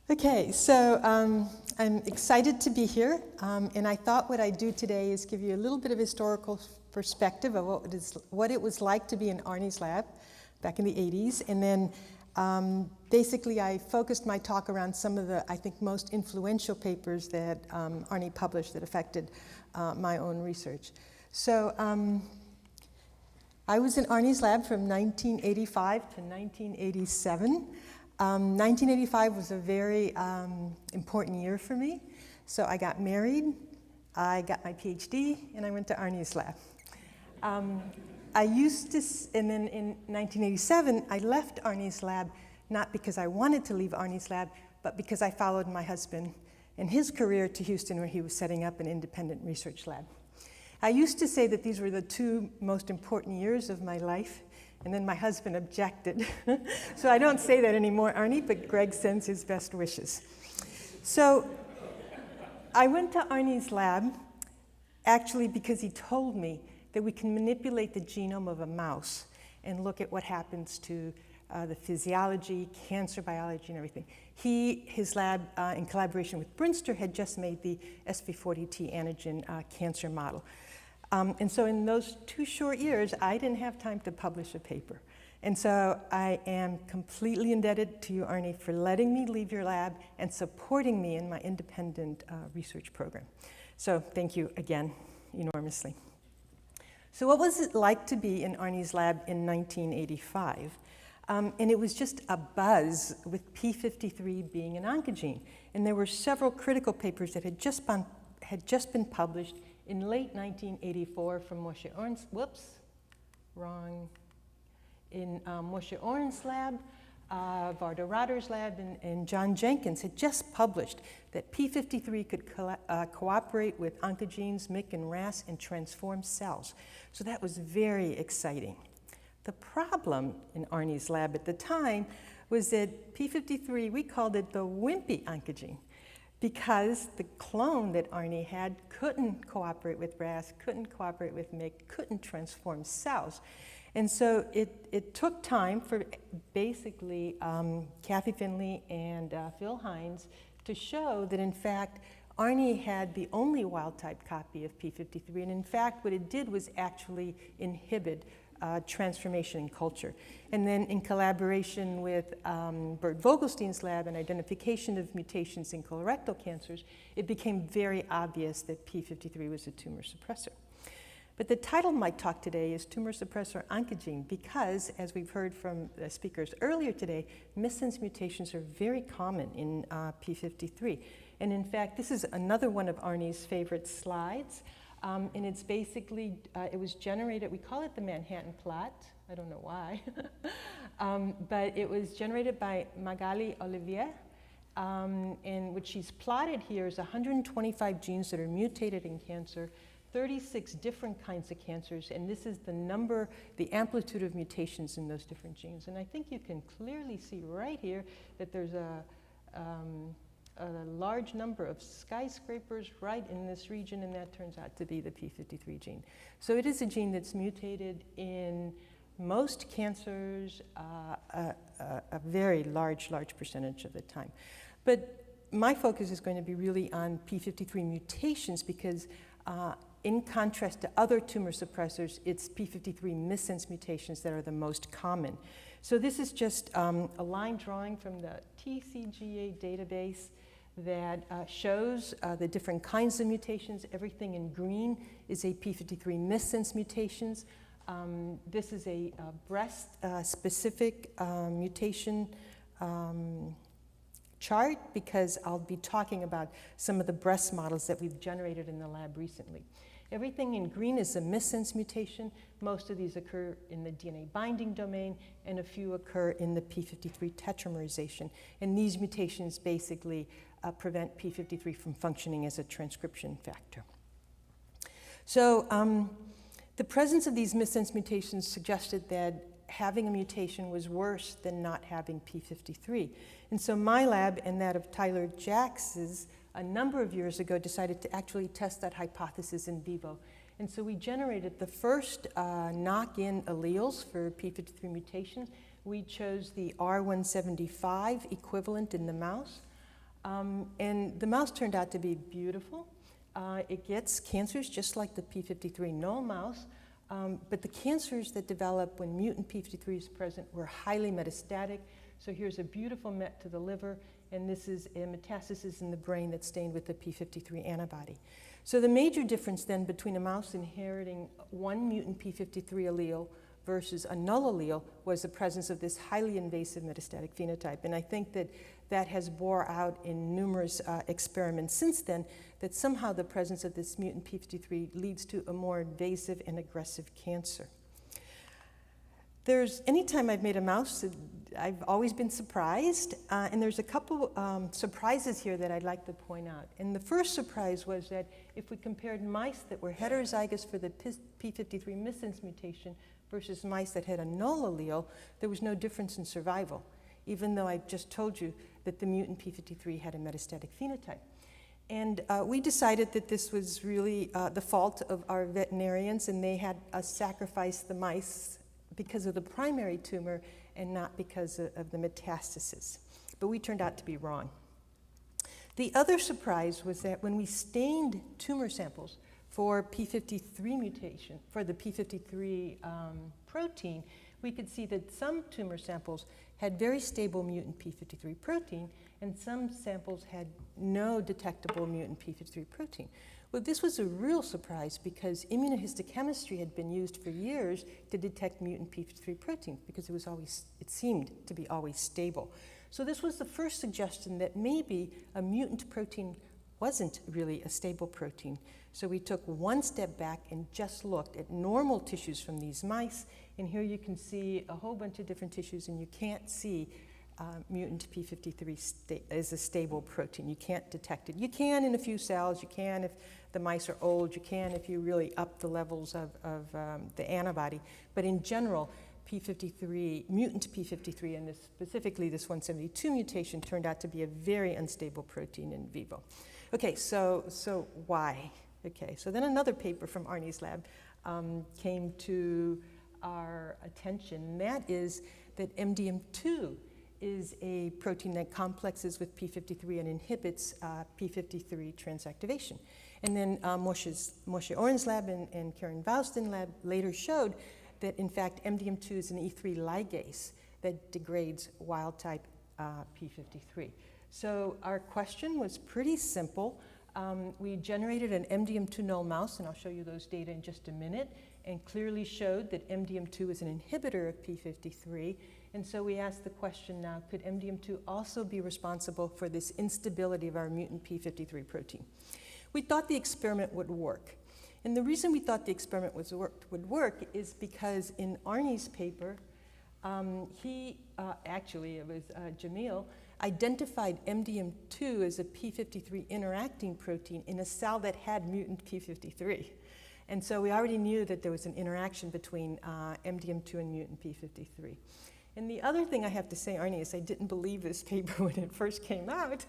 Okay, so I'm excited to be here, and I thought what I'd do today is give you a little bit of historical perspective of what it was like to be in Arnie's lab back in the 80s, and then basically I focused my talk around some of the, I think, most influential papers that Arnie published that affected my own research. So I was in Arnie's lab from 1985 to 1987. 1985 was a very important year for me. So I got married, I got my PhD, and I went to Arnie's lab. I used to, and then in 1987, I left Arnie's lab, not because I wanted to leave Arnie's lab, but because I followed my husband and his career to Houston, where he was setting up an independent research lab. I used to say that these were the two most important years of my life, and then my husband objected. So I don't say that anymore, Arnie, but Greg sends his best wishes. So I went to Arnie's lab actually because he told me that we can manipulate the genome of a mouse and look at what happens to the physiology, cancer biology, and everything. His lab, in collaboration with Brinster, had just made the SV40T antigen cancer model. And so in those 2 short years, I didn't have time to publish a paper. And so I am completely indebted to you, Arnie, for letting me leave your lab and supporting me in my independent research program. So thank you again enormously. So what was it like to be in Arnie's lab in 1985? And it was just a buzz with P53 being an oncogene. And there were several critical papers that had just been published in late 1984 from Moshe Oren's, in Moshe Oren's lab, Varda Rotter's lab, and John Jenkins had just published that P53 could cooperate with oncogenes, MYC and RAS, and transform cells. So that was very exciting. The problem in Arnie's lab at the time was that P53, we called it the wimpy oncogene, because the clone that Arnie had couldn't cooperate with RAS, couldn't cooperate with MYC, couldn't transform cells. And so it took time for basically Kathy Finley and Phil Hines to show that, in fact, Arnie had the only wild-type copy of P53, and in fact, what it did was actually inhibit transformation in culture. And then in collaboration with Bert Vogelstein's lab and identification of mutations in colorectal cancers, it became very obvious that P53 was a tumor suppressor. But the title of my talk today is Tumor Suppressor Oncogene because, as we've heard from the speakers earlier today, missense mutations are very common in P53. And in fact, this is another one of Arnie's favorite slides. And it's basically, it was generated, we call it the Manhattan plot. I don't know why. But it was generated by Magali Olivier, in which she's plotted here is 125 genes that are mutated in cancer, 36 different kinds of cancers, and this is the number, the amplitude of mutations in those different genes. And I think you can clearly see right here that there's a large number of skyscrapers right in this region, and that turns out to be the P53 gene. So it is a gene that's mutated in most cancers, a very large percentage of the time. But my focus is going to be really on P53 mutations because in contrast to other tumor suppressors, it's P53 missense mutations that are the most common. So this is just a line drawing from the TCGA database that shows the different kinds of mutations. Everything in green is a P53 missense mutations. This is a breast-specific mutation chart because I'll be talking about some of the breast models that we've generated in the lab recently. Everything in green is a missense mutation. Most of these occur in the DNA binding domain, and a few occur in the P53 tetramerization. And these mutations basically prevent P53 from functioning as a transcription factor. So the presence of these missense mutations suggested that having a mutation was worse than not having P53. And so my lab and that of Tyler Jax's a number of years ago decided to actually test that hypothesis in vivo. And so we generated the first knock-in alleles for P53 mutations. We chose the R175 equivalent in the mouse. And the mouse turned out to be beautiful. It gets cancers just like the p53 null mouse, but the cancers that develop when mutant p53 is present were highly metastatic. So here's a beautiful met to the liver, and this is a metastasis in the brain that's stained with the p53 antibody. So the major difference then between a mouse inheriting one mutant p53 allele versus a null allele was the presence of this highly invasive metastatic phenotype. And I think that that has bore out in numerous experiments since then, that somehow the presence of this mutant p53 leads to a more invasive and aggressive cancer. Anytime I've made a mouse, I've always been surprised, and there's a couple surprises here that I'd like to point out. And the first surprise was that if we compared mice that were heterozygous for the p53 missense mutation versus mice that had a null allele, there was no difference in survival, even though I just told you that the mutant p53 had a metastatic phenotype. And we decided that this was really the fault of our veterinarians, and they had us sacrifice the mice because of the primary tumor and not because of the metastasis. But we turned out to be wrong. The other surprise was that when we stained tumor samples for p53 mutation, for the p53 protein, we could see that some tumor samples had very stable mutant p53 protein, and some samples had no detectable mutant p53 protein. Well, this was a real surprise because immunohistochemistry had been used for years to detect mutant p53 protein because it seemed to be always stable. So this was the first suggestion that maybe a mutant protein wasn't really a stable protein. So we took one step back and just looked at normal tissues from these mice. And here you can see a whole bunch of different tissues, and you can't see mutant p53 as a stable protein. You can't detect it. You can in a few cells. You can if the mice are old. You can if you really up the levels of the antibody. But in general, mutant p53, and specifically this 172 mutation, turned out to be a very unstable protein in vivo. Okay, so why? Okay, so then another paper from Arnie's lab came to our attention, and that is that MDM2 is a protein that complexes with p53 and inhibits p53 transactivation. And then Moshe Oren's lab and Karen Voustin's lab later showed that in fact MDM2 is an E3 ligase that degrades wild-type p53. So our question was pretty simple. We generated an MDM2 null mouse, and I'll show you those data in just a minute, and clearly showed that MDM2 is an inhibitor of p53. And so we asked the question now, could MDM2 also be responsible for this instability of our mutant p53 protein? We thought the experiment would work. And the reason we thought the experiment would work is because in Arnie's paper, actually it was Jamil, identified MDM2 as a p53 interacting protein in a cell that had mutant p53. And so we already knew that there was an interaction between MDM2 and mutant p53. And the other thing I have to say, Arnie, is I didn't believe this paper when it first came out.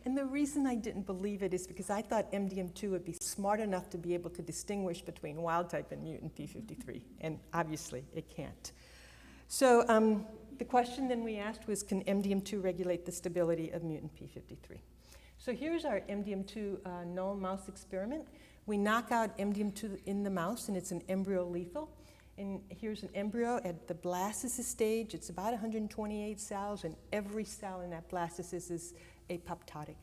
And the reason I didn't believe it is because I thought MDM2 would be smart enough to be able to distinguish between wild type and mutant p53. And obviously it can't. So the question then we asked was, can MDM2 regulate the stability of mutant p53? So here's our MDM2 null mouse experiment. We knock out MDM2 in the mouse, and it's an embryo lethal. And here's an embryo at the blastocyst stage. It's about 128 cells, and every cell in that blastocyst is apoptotic.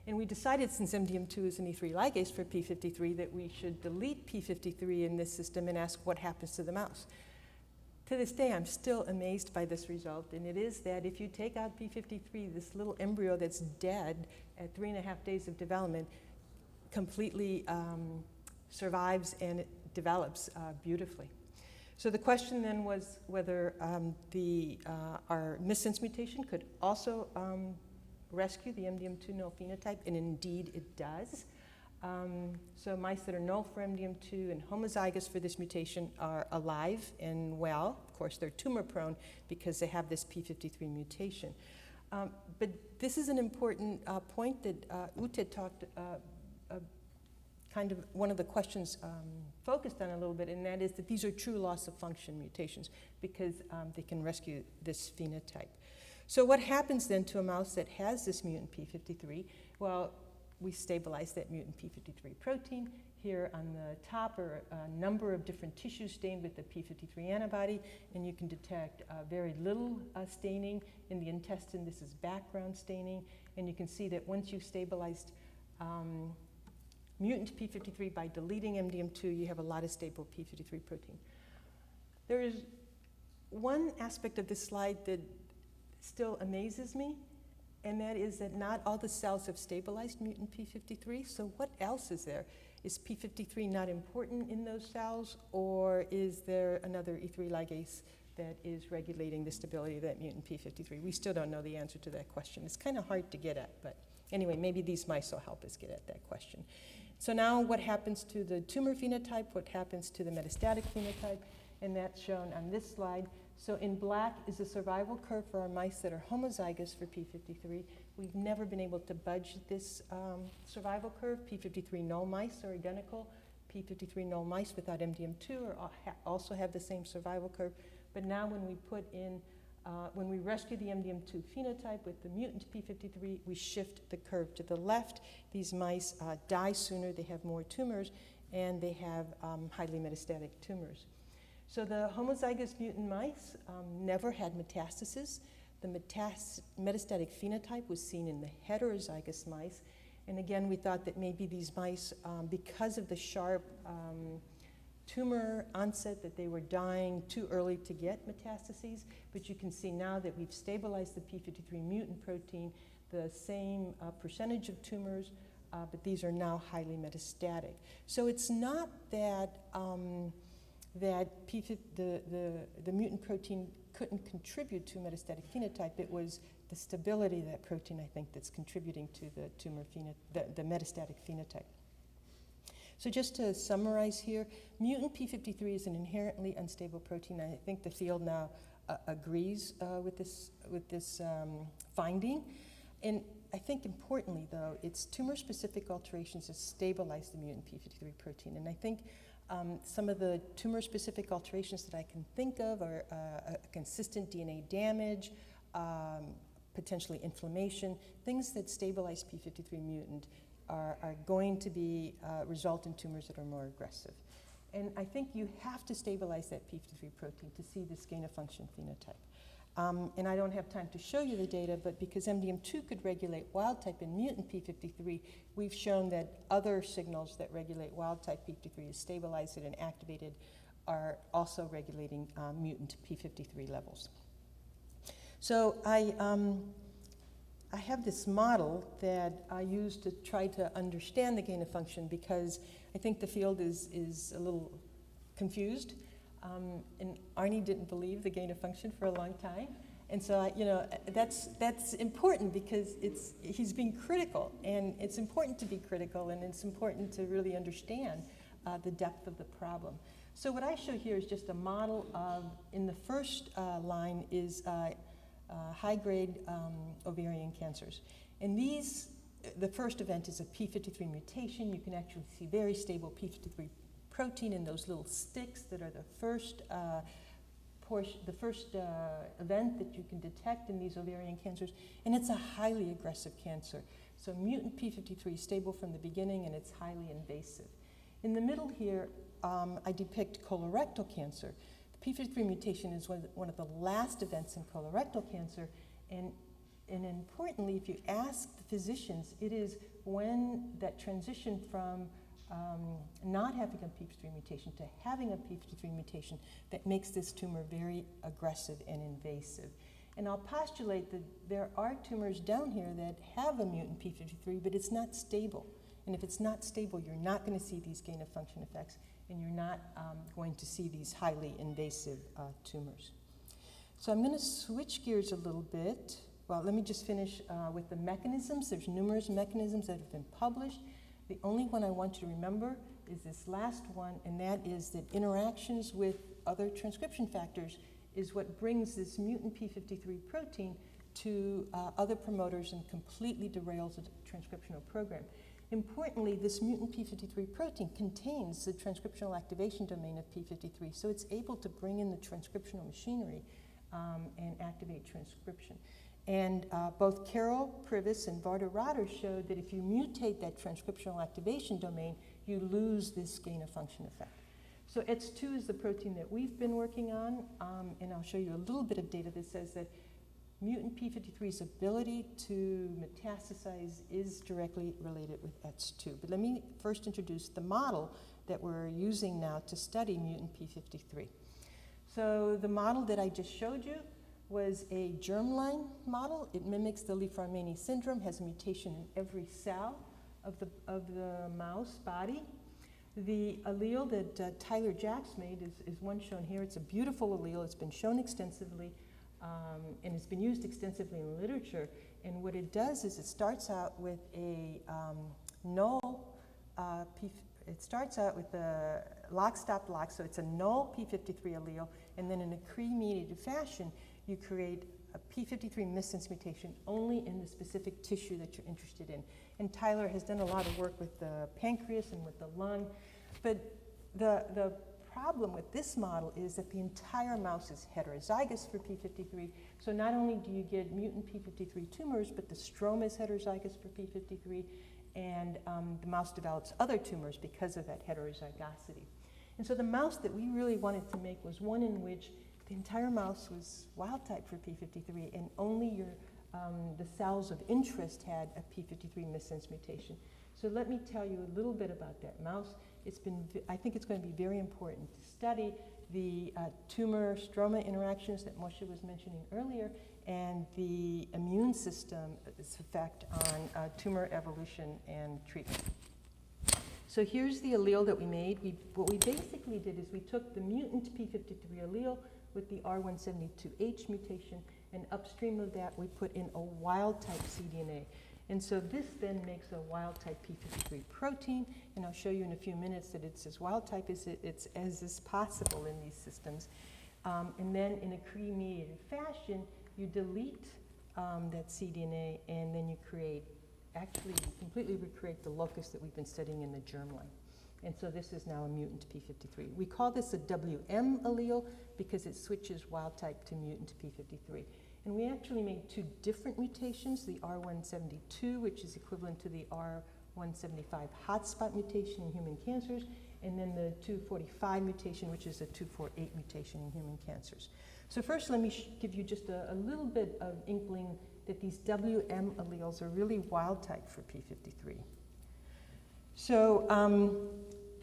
And we decided, since MDM2 is an E3 ligase for p53, that we should delete p53 in this system and ask what happens to the mouse. To this day, I'm still amazed by this result, and it is that if you take out p53, this little embryo that's dead at 3.5 days of development completely survives and it develops beautifully. So the question then was whether our missense mutation could also rescue the MDM2 null phenotype, and indeed it does. So mice that are null for MDM2 and homozygous for this mutation are alive and well. Of course, they're tumor prone because they have this p53 mutation. But this is an important point that Ute talked kind of one of the questions focused on a little bit, and that is that these are true loss of function mutations because they can rescue this phenotype. So what happens then to a mouse that has this mutant P53? Well, we stabilize that mutant P53 protein. Here on the top are a number of different tissues stained with the P53 antibody, and you can detect very little staining in the intestine. This is background staining, and you can see that once you've stabilized mutant P53 by deleting MDM2, you have a lot of stable P53 protein. There is one aspect of this slide that still amazes me, and that is that not all the cells have stabilized mutant P53, so what else is there? Is P53 not important in those cells, or is there another E3 ligase that is regulating the stability of that mutant P53? We still don't know the answer to that question. It's kind of hard to get at, but anyway, maybe these mice will help us get at that question. So now what happens to the tumor phenotype, what happens to the metastatic phenotype, and that's shown on this slide. So in black is the survival curve for our mice that are homozygous for P53. We've never been able to budge this survival curve. P53 null mice are identical. P53 null mice without MDM2 also have the same survival curve. But now when we put in, when we rescue the MDM2 phenotype with the mutant P53, we shift the curve to the left. These mice die sooner, they have more tumors, and they have highly metastatic tumors. So the homozygous mutant mice never had metastasis. The metastatic phenotype was seen in the heterozygous mice. And again, we thought that maybe these mice, because of the sharp tumor onset, that they were dying too early to get metastases. But you can see now that we've stabilized the P53 mutant protein, the same percentage of tumors, but these are now highly metastatic. So it's not that that the mutant protein couldn't contribute to metastatic phenotype. It was the stability of that protein, I think, that's contributing to the tumor the metastatic phenotype. So just to summarize here, mutant P53 is an inherently unstable protein. I think the field now agrees with this finding. And I think importantly, though, it's tumor-specific alterations that stabilize the mutant P53 protein. And I think some of the tumor-specific alterations that I can think of are a consistent DNA damage, potentially inflammation. Things that stabilize P53 mutant are going to be result in tumors that are more aggressive. And I think you have to stabilize that P53 protein to see this gain-of-function phenotype. And I don't have time to show you the data, but because MDM2 could regulate wild-type and mutant P53, we've shown that other signals that regulate wild-type P53 is stabilized and activated are also regulating mutant P53 levels. So I have this model that I use to try to understand the gain-of-function because I think the field is a little confused. And Arnie didn't believe the gain-of-function for a long time. And so, that's important because he's being critical, and it's important to be critical, and it's important to really understand the depth of the problem. So what I show here is just a model of, in the first line is high-grade ovarian cancers. And the first event is a P53 mutation. You can actually see very stable P53 protein in those little sticks that are the first event that you can detect in these ovarian cancers, and it's a highly aggressive cancer. So mutant P53 is stable from the beginning, and it's highly invasive. In the middle here, I depict colorectal cancer. The P53 mutation is one of the last events in colorectal cancer, and importantly, if you ask the physicians, it is when that transition from not having a P53 mutation to having a P53 mutation that makes this tumor very aggressive and invasive. And I'll postulate that there are tumors down here that have a mutant P53, but it's not stable. And if it's not stable, you're not going to see these gain-of-function effects, and you're not going to see these highly invasive tumors. So I'm going to switch gears a little bit. Well, let me just finish with the mechanisms. There's numerous mechanisms that have been published. The only one I want you to remember is this last one, and that is that interactions with other transcription factors is what brings this mutant P53 protein to other promoters and completely derails the transcriptional program. Importantly, this mutant P53 protein contains the transcriptional activation domain of P53, so it's able to bring in the transcriptional machinery and activate transcription. And both Carol Privis and Varda-Rotter showed that if you mutate that transcriptional activation domain, you lose this gain-of-function effect. So ETS2 is the protein that we've been working on, and I'll show you a little bit of data that says that mutant p53's ability to metastasize is directly related with ETS2. But let me first introduce the model that we're using now to study mutant p53. So the model that I just showed you was a germline model. It mimics the Li-Fraumeni syndrome, has a mutation in every cell of the mouse body. The allele that Tyler Jacks made is one shown here. It's a beautiful allele. It's been shown extensively, and it's been used extensively in literature. And what it does is it starts out with a null it starts out with a lock-stop-lock, so it's a null p53 allele, and then in a Cre-mediated fashion, you create a p53 missense mutation only in the specific tissue that you're interested in. And Tyler has done a lot of work with the pancreas and with the lung, but the problem with this model is that the entire mouse is heterozygous for p53, so not only do you get mutant p53 tumors, but the stroma is heterozygous for p53, and the mouse develops other tumors because of that heterozygosity. And so the mouse that we really wanted to make was one in which the entire mouse was wild type for p53, and only the cells of interest had a p53 missense mutation. So let me tell you a little bit about that mouse. I think it's going to be very important to study the tumor stroma interactions that Moshe was mentioning earlier, and the immune system, its effect on tumor evolution and treatment. So here's the allele that we made. What we basically did is we took the mutant p53 allele with the R172H mutation, and upstream of that we put in a wild type cDNA. And so this then makes a wild type p53 protein, and I'll show you in a few minutes that it's as wild type as it's as is possible in these systems. And then in a Cre-mediated fashion, you delete that cDNA, and then you completely recreate the locus that we've been studying in the germline. And so this is now a mutant p53. We call this a WM allele because it switches wild type to mutant p53. And we actually made two different mutations, the R172, which is equivalent to the R175 hotspot mutation in human cancers, and then the 245 mutation, which is a 248 mutation in human cancers. So first, let me give you just a little bit of inkling that these WM alleles are really wild type for p53. So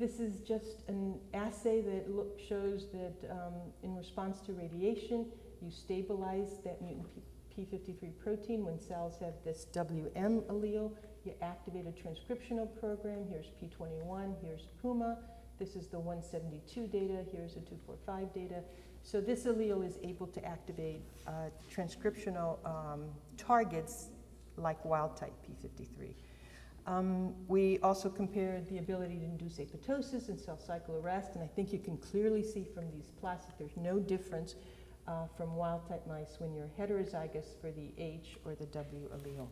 this is just an assay that shows that in response to radiation, you stabilize that mutant p53 protein when cells have this WM allele. You activate a transcriptional program. Here's P21, here's PUMA. This is the 172 data, here's the 245 data. So this allele is able to activate transcriptional targets like wild type p53. We also compared the ability to induce apoptosis and cell cycle arrest, and I think you can clearly see from these plots that there's no difference from wild type mice when you're heterozygous for the H or the W allele.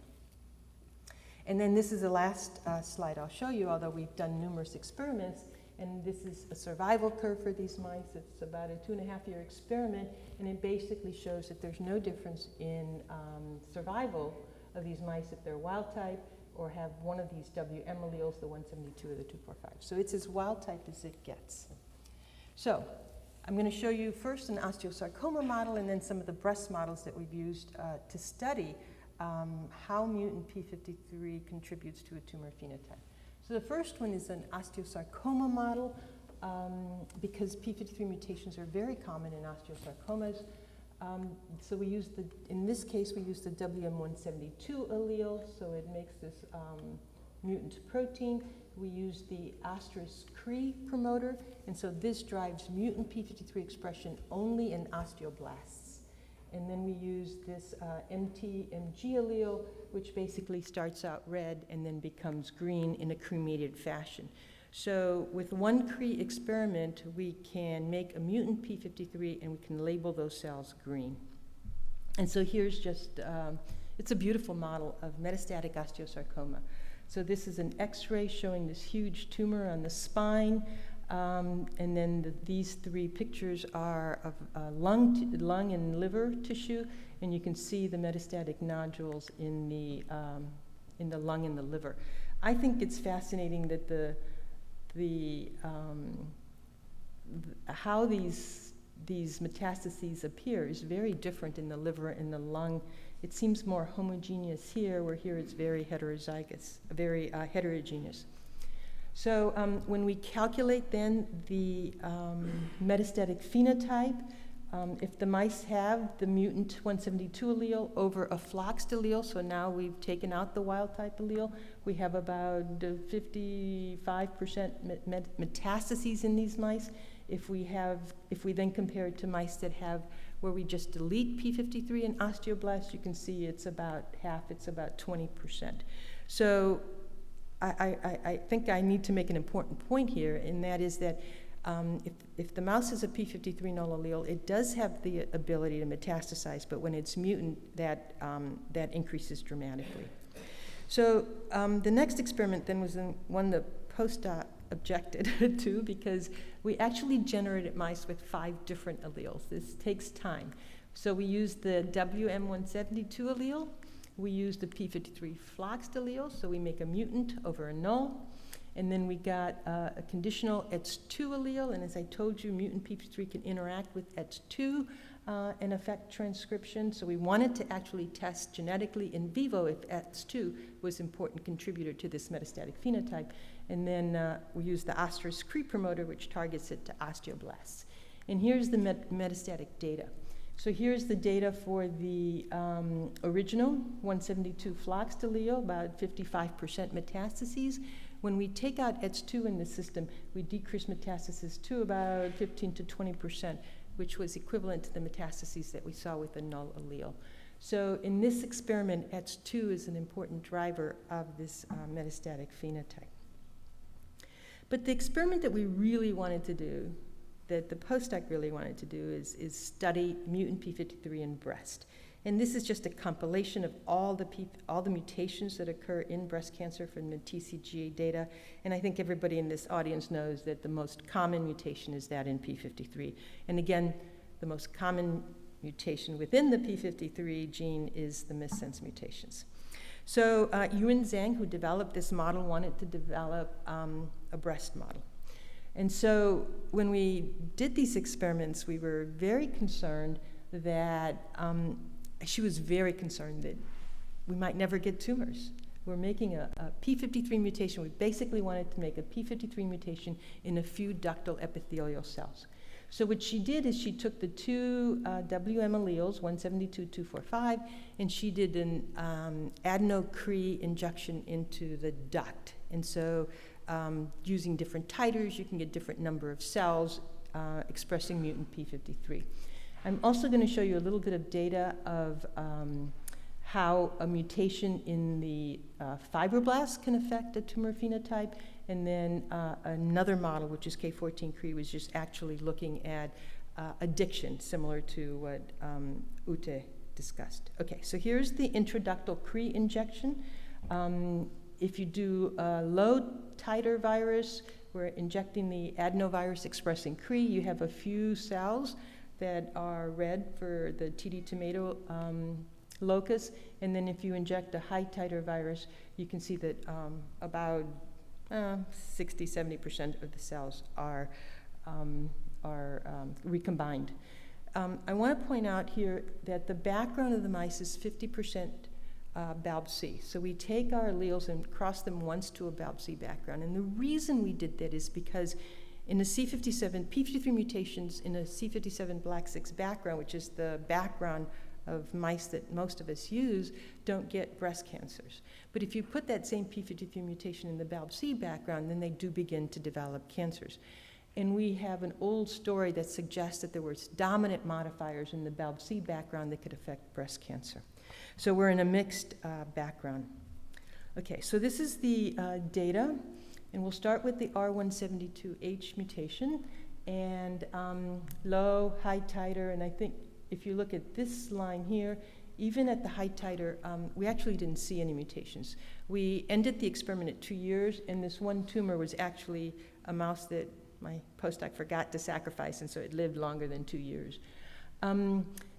And then this is the last slide I'll show you, although we've done numerous experiments, and this is a survival curve for these mice. It's about a 2.5-year experiment, and it basically shows that there's no difference in survival of these mice if they're wild type or have one of these WM alleles, the 172 or the 245. So it's as wild type as it gets. So I'm going to show you first an osteosarcoma model and then some of the breast models that we've used to study how mutant p53 contributes to a tumor phenotype. So the first one is an osteosarcoma model because p53 mutations are very common in osteosarcomas. So we use in this case, we use the WM172 allele, so it makes this mutant protein. We use the Cre promoter, and so this drives mutant p53 expression only in osteoblasts. And then we use this MT-MG allele, which basically starts out red and then becomes green in a Cre-mediated fashion. So with one Cre experiment, we can make a mutant p53 and we can label those cells green. And so here's just, it's a beautiful model of metastatic osteosarcoma. So this is an X-ray showing this huge tumor on the spine. And then these three pictures are of lung and liver tissue, and you can see the metastatic nodules in the lung and the liver. I think it's fascinating that how these metastases appear is very different in the liver and the lung. It seems more homogeneous here, where here it's very heterozygous, very heterogeneous. So when we calculate then the metastatic phenotype, if the mice have the mutant 172 allele over a floxed allele, so now we've taken out the wild type allele, we have about 55% metastases in these mice. If we then compare it to mice that have, where we just delete p53 and osteoblasts, you can see it's about half, it's about 20%. So I think I need to make an important point here, and that is that if the mouse has a p53 null allele, it does have the ability to metastasize, but when it's mutant, that increases dramatically. So the next experiment then was the one the postdoc objected to, because we actually generated mice with 5 different alleles. This takes time. So we used the WM172 allele, we used the p53 floxed allele, so we make a mutant over a null, and then we got a conditional ETS2 allele, and as I told you, mutant p53 can interact with ETS2 and affect transcription, so we wanted to actually test genetically in vivo if ETS2 was an important contributor to this metastatic phenotype. And then we used the Cre promoter, which targets it to osteoblasts. And here's the metastatic data. So here's the data for the original 172 floxed allele, about 55% metastases. When we take out ETS2 in the system, we decrease metastasis to about 15 to 20%, which was equivalent to the metastases that we saw with the null allele. So in this experiment, ETS2 is an important driver of this metastatic phenotype. But the experiment that we really wanted to do, that the postdoc really wanted to do, is study mutant p53 in breast. And this is just a compilation of all the mutations that occur in breast cancer from the TCGA data. And I think everybody in this audience knows that the most common mutation is that in p53. And again, the most common mutation within the p53 gene is the missense mutations. So Yuan Zhang, who developed this model, wanted to develop a breast model. And so when we did these experiments, we were very concerned that, she was very concerned that we might never get tumors. We're making a p53 mutation. We basically wanted to make a p53 mutation in a few ductal epithelial cells. So what she did is she took the two WM alleles, 172, 245, and she did an adeno-Cre injection into the duct. And so using different titers, you can get different number of cells expressing mutant p53. I'm also going to show you a little bit of data of how a mutation in the fibroblasts can affect a tumor phenotype. And then another model, which is K14-Cre, was just actually looking at addiction, similar to what Ute discussed. Okay, so here's the intraductal Cre injection. If you do a low titer virus, we're injecting the adenovirus expressing Cre, you have a few cells that are red for the TD tomato locus. And then if you inject a high titer virus, you can see that about 60–70% of the cells are recombined. I want to point out here that the background of the mice is 50% BALB-C. So we take our alleles and cross them once to a BALB-C background. And the reason we did that is because in the C57, p53 mutations in a C57 black 6 background, which is the background of mice that most of us use, don't get breast cancers. But if you put that same p53 mutation in the BALB-C background, then they do begin to develop cancers. And we have an old story that suggests that there were dominant modifiers in the BALB-C background that could affect breast cancer. So we're in a mixed background. Okay, so this is the data, and we'll start with the R172H mutation, and low, high titer, and I think if you look at this line here, even at the high titer, we actually didn't see any mutations. We ended the experiment at 2 years, and this one tumor was actually a mouse that my postdoc forgot to sacrifice, and so it lived longer than 2 years.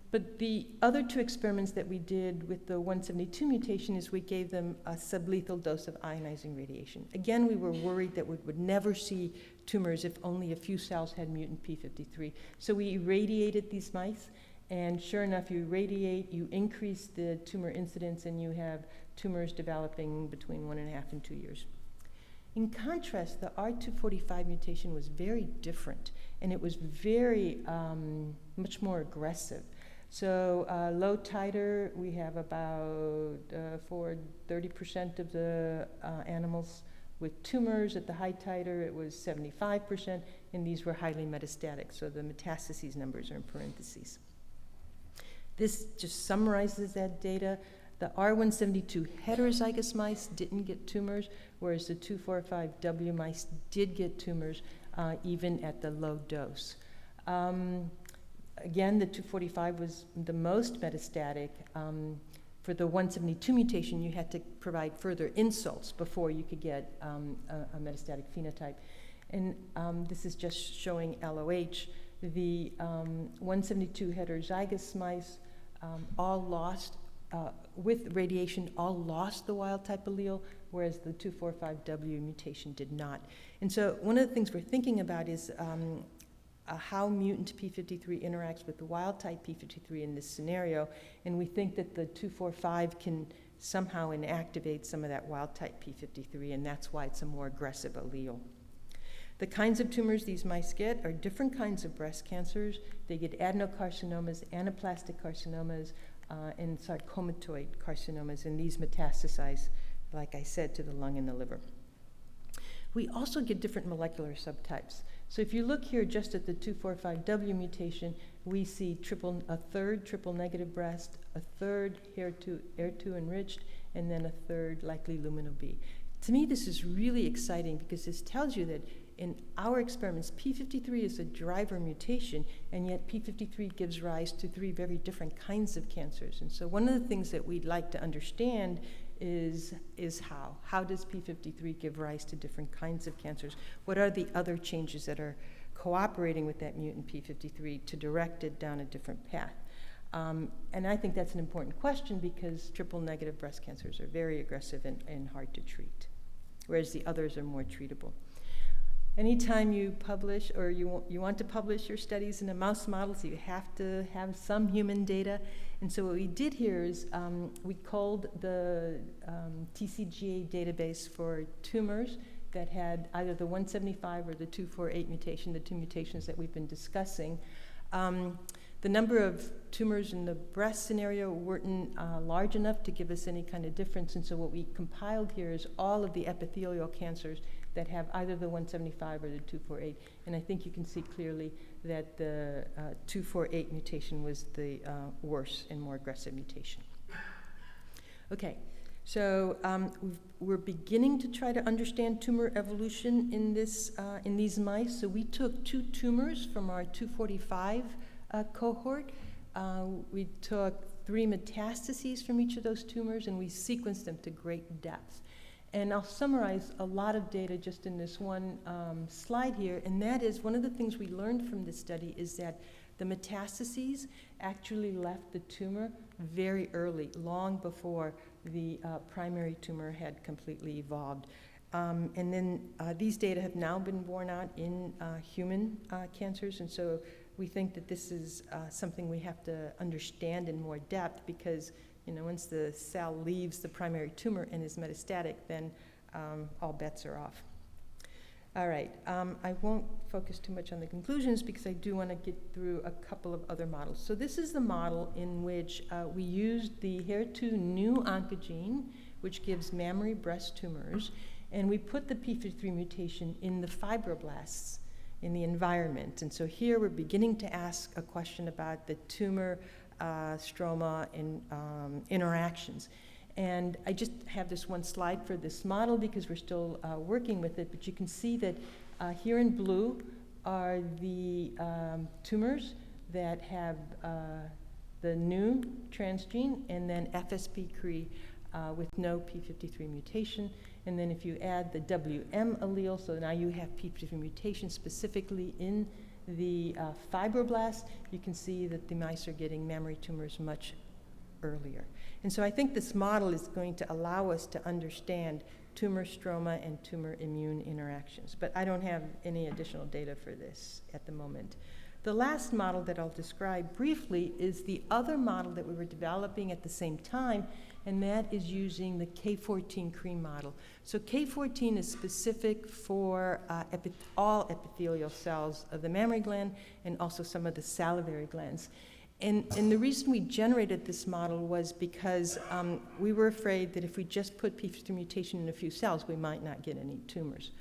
But the other 2 experiments that we did with the 172 mutation is we gave them a sublethal dose of ionizing radiation. Again, we were worried that we would never see tumors if only a few cells had mutant p53. So we irradiated these mice, and sure enough, you irradiate, you increase the tumor incidence, and you have tumors developing between 1.5 and 2 years. In contrast, the R245 mutation was very different, and it was very much more aggressive. So low titer, we have about for 30% of the animals with tumors. At the high titer, it was 75%, and these were highly metastatic, so the metastases numbers are in parentheses. This just summarizes that data. The R172 heterozygous mice didn't get tumors, whereas the 245W mice did get tumors even at the low dose. Again, the 245 was the most metastatic. For the 172 mutation, you had to provide further insults before you could get a metastatic phenotype. And this is just showing LOH. The 172 heterozygous mice all lost, with radiation, all lost the wild type allele, whereas the 245W mutation did not. And so one of the things we're thinking about is how mutant p53 interacts with the wild type p53 in this scenario, and we think that the 245 can somehow inactivate some of that wild type p53, and that's why it's a more aggressive allele. The kinds of tumors these mice get are different kinds of breast cancers. They get adenocarcinomas, anaplastic carcinomas, and sarcomatoid carcinomas, and these metastasize, like I said, to the lung and the liver. We also get different molecular subtypes. So if you look here just at the 245W mutation, we see a third triple negative breast, a third HER2 enriched, and then a third likely luminal B. To me, this is really exciting because this tells you that in our experiments, p53 is a driver mutation, and yet p53 gives rise to 3 very different kinds of cancers. And so one of the things that we'd like to understand is how. How does p53 give rise to different kinds of cancers? What are the other changes that are cooperating with that mutant p53 to direct it down a different path? And I think that's an important question because triple negative breast cancers are very aggressive and hard to treat, whereas the others are more treatable. Anytime you publish or you want to publish your studies in a mouse model, so you have to have some human data. And so what we did here is we culled the TCGA database for tumors that had either the 175 or the 248 mutation, the 2 mutations that we've been discussing. The number of tumors in the breast scenario weren't large enough to give us any kind of difference, and so what we compiled here is all of the epithelial cancers that have either the 175 or the 248, and I think you can see clearly that the 248 mutation was the worse and more aggressive mutation. Okay, so we're beginning to try to understand tumor evolution in these mice. So we took 2 tumors from our 245 cohort. We took 3 metastases from each of those tumors, and we sequenced them to great depth. And I'll summarize a lot of data just in this one slide here, and that is one of the things we learned from this study is that the metastases actually left the tumor very early, long before the primary tumor had completely evolved. And then these data have now been borne out in human cancers, and so we think that this is something we have to understand in more depth because once the cell leaves the primary tumor and is metastatic, then all bets are off. All right, I won't focus too much on the conclusions because I do want to get through a couple of other models. So this is the model in which we used the HER2 new oncogene, which gives mammary breast tumors, and we put the p53 mutation in the fibroblasts in the environment. And so here we're beginning to ask a question about the tumor stroma and interactions. And I just have this one slide for this model because we're still working with it, but you can see that here in blue are the tumors that have the new transgene and then FSP-Cre with no p53 mutation. And then if you add the WM allele, so now you have p53 mutation specifically in the fibroblasts, you can see that the mice are getting mammary tumors much earlier. And so I think this model is going to allow us to understand tumor stroma and tumor immune interactions. But I don't have any additional data for this at the moment. The last model that I'll describe briefly is the other model that we were developing at the same time, and that is using the K14-Cre model. So K14 is specific for all epithelial cells of the mammary gland and also some of the salivary glands. And the reason we generated this model was because we were afraid that if we just put p53 mutation in a few cells, we might not get any tumors.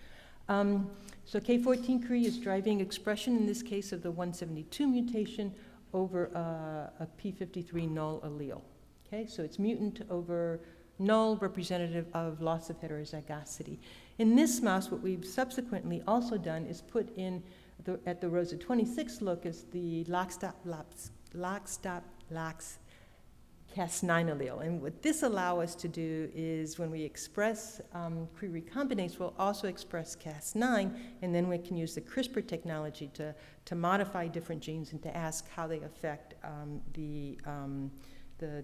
So K14-Cre is driving expression, in this case, of the 172 mutation over a p53 null allele. Okay, so it's mutant over null, representative of loss of heterozygosity. In this mouse, what we've subsequently also done is put in, at the rows of 26 locus, the lock-stop-locks Cas9 allele. And what this allows us to do is when we express Cre recombinase, we'll also express Cas9, and then we can use the CRISPR technology to modify different genes and to ask how they affect the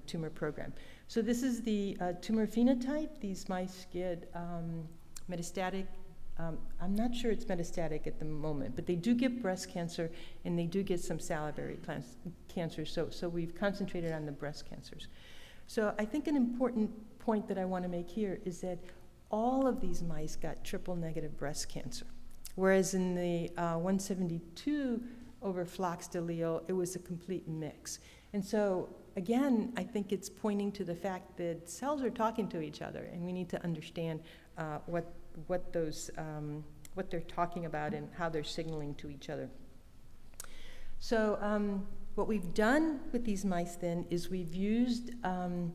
tumor program. So this is the tumor phenotype. These mice get metastatic. I'm not sure it's metastatic at the moment, but they do get breast cancer and they do get some salivary cancer. So we've concentrated on the breast cancers. So I think an important point that I want to make here is that all of these mice got triple negative breast cancer, whereas in the 172 over floxed allele, it was a complete mix. And so again, I think it's pointing to the fact that cells are talking to each other, and we need to understand what they're talking about and how they're signaling to each other. So what we've done with these mice then is we've used an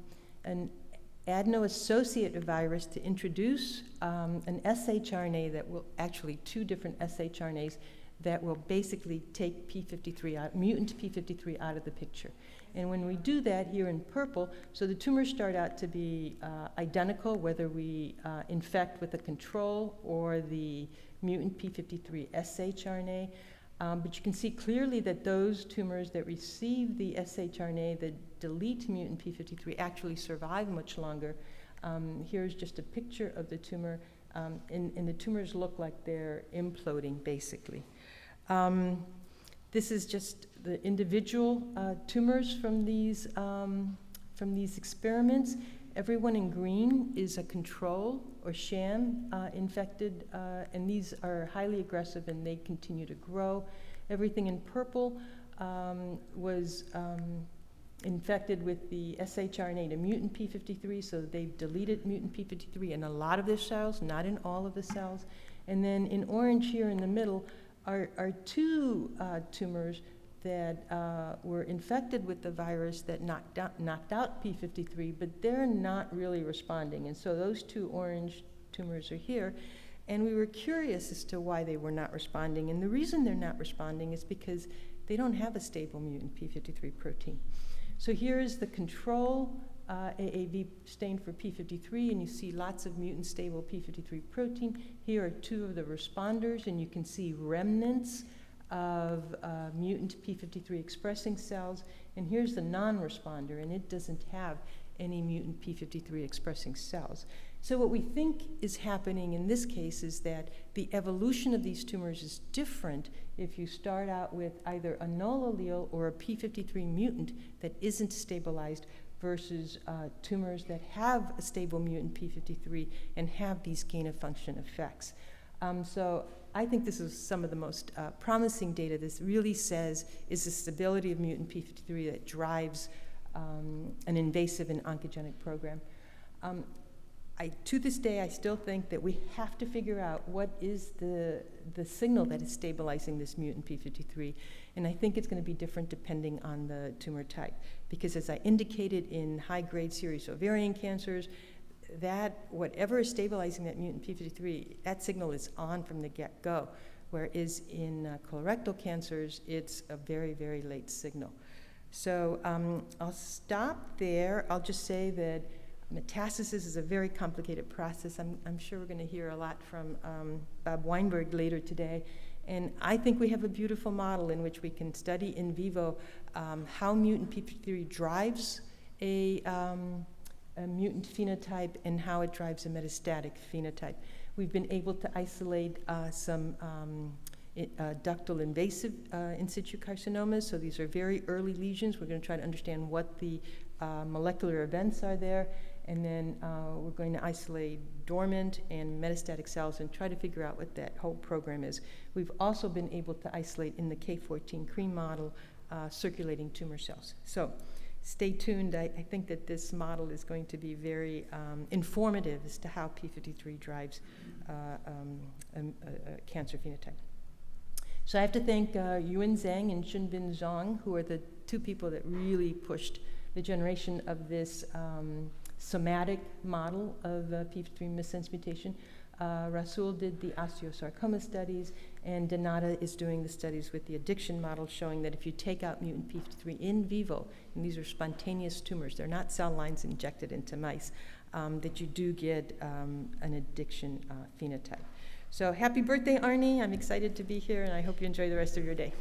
adeno-associated virus to introduce an shRNA that will, actually two different shRNAs that will basically take p53 out, mutant p53 out of the picture. And when we do that here in purple, so the tumors start out to be identical, whether we infect with a control or the mutant p53 shRNA. But you can see clearly that those tumors that receive the shRNA that delete mutant p53 actually survive much longer. Here's just a picture of the tumor, and the tumors look like they're imploding, basically. This is just the individual tumors from these experiments. Everyone in green is a control or sham infected, and these are highly aggressive and they continue to grow. Everything in purple was infected with the shRNA to mutant p53, so they've deleted mutant p53 in a lot of their cells, not in all of the cells. And then in orange here in the middle are two tumors that were infected with the virus that knocked out p53, but they're not really responding. And so those two orange tumors are here. And we were curious as to why they were not responding. And the reason they're not responding is because they don't have a stable mutant p53 protein. So here is the control AAV stained for p53, and you see lots of mutant stable p53 protein. Here are two of the responders, and you can see remnants of mutant p53 expressing cells. And here's the non-responder, and it doesn't have any mutant p53 expressing cells. So what we think is happening in this case is that the evolution of these tumors is different if you start out with either a null allele or a p53 mutant that isn't stabilized versus tumors that have a stable mutant p53 and have these gain-of-function effects. So I think this is some of the most promising data. This really says is the stability of mutant p53 that drives an invasive and oncogenic program. To this day, I still think that we have to figure out what is the signal that is stabilizing this mutant p53, and I think it's going to be different depending on the tumor type, because as I indicated in high-grade serous ovarian cancers, that whatever is stabilizing that mutant p53, that signal is on from the get-go, whereas in colorectal cancers, it's a very, very late signal. So I'll stop there. I'll just say that Metastasis is a very complicated process. I'm sure we're going to hear a lot from Bob Weinberg later today. And I think we have a beautiful model in which we can study in vivo how mutant p53 drives a mutant phenotype and how it drives a metastatic phenotype. We've been able to isolate some ductal invasive in situ carcinomas, so these are very early lesions. We're going to try to understand what the molecular events are there, and then we're going to isolate dormant and metastatic cells and try to figure out what that whole program is. We've also been able to isolate in the K14-Cre model circulating tumor cells. So stay tuned. I think that this model is going to be very informative as to how p53 drives a cancer phenotype. So I have to thank Yuan Zhang and Xunbin Zhang, who are the two people that really pushed the generation of this somatic model of p53 missense mutation. Rasul did the osteosarcoma studies, and Donata is doing the studies with the addiction model, showing that if you take out mutant p53 in vivo, and these are spontaneous tumors, they're not cell lines injected into mice, that you do get an addiction phenotype. So happy birthday, Arnie. I'm excited to be here, and I hope you enjoy the rest of your day.